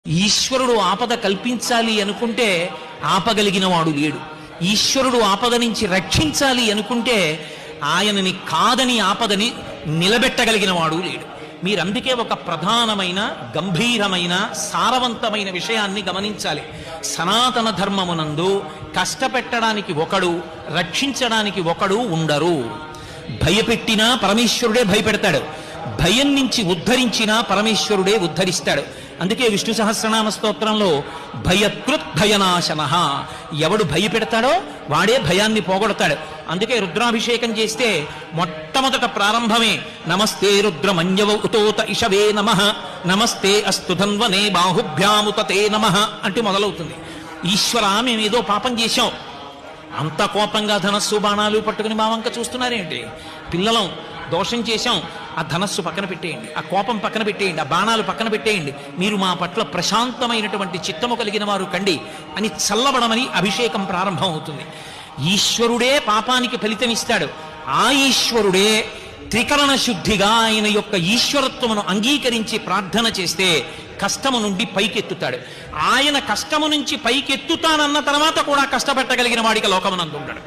ఈశ్వరుడు ఆపద కల్పించాలి అనుకుంటే ఆపగలిగిన వాడు లేడు. ఈశ్వరుడు ఆపద నుంచి రక్షించాలి అనుకుంటే ఆయనని కాదని ఆపదని నిలబెట్టగలిగిన వాడు లేడు. మీరు అందుకే ఒక ప్రధానమైన గంభీరమైన సారవంతమైన విషయాన్ని గమనించాలి. సనాతన ధర్మమునందు కష్టపెట్టడానికి ఒకడు, రక్షించడానికి ఒకడు ఉండరు. భయపెట్టినా పరమేశ్వరుడే భయపెడతాడు, భయం నుంచి ఉద్ధరించినా పరమేశ్వరుడే ఉద్ధరిస్తాడు. అందుకే విష్ణు సహస్రనామ స్తోత్రంలో భయకృత్ భయనాశన, ఎవడు భయపెడతాడో వాడే భయాన్ని పోగొడతాడు. అందుకే రుద్రాభిషేకం చేస్తే మొట్టమొదట ప్రారంభమే నమస్తే రుద్రమన్యవ ఉతోత ఇషవే నమః, నమస్తే అస్తు ధన్వనే బాహుభ్యాముతతే నమః అంటూ మొదలవుతుంది. ఈశ్వర, మేమేదో పాపం చేశాం, అంత కోపంగా ధనస్సు బాణాలు పట్టుకుని మా వంక చూస్తున్నారేంటి? పిల్లలం, దోషం చేశాం, ఆ ధనస్సు పక్కన పెట్టేయండి, ఆ కోపం పక్కన పెట్టేయండి, ఆ బాణాలు పక్కన పెట్టేయండి, మీరు మా పట్ల ప్రశాంతమైనటువంటి చిత్తము కలిగిన వారు కండి అని చల్లబడమని అభిషేకం ప్రారంభం అవుతుంది. ఈశ్వరుడే పాపానికి ఫలితమిస్తాడు. ఆ ఈశ్వరుడే త్రికరణ శుద్ధిగా ఆయన యొక్క ఈశ్వరత్వమును అంగీకరించి ప్రార్థన చేస్తే కష్టము నుండి పైకెత్తుతాడు. ఆయన కష్టము నుంచి పైకెత్తుతానన్న తర్వాత కూడా కష్టపెట్టగలిగిన వాడికి లోకమునందు ఉంటాడు.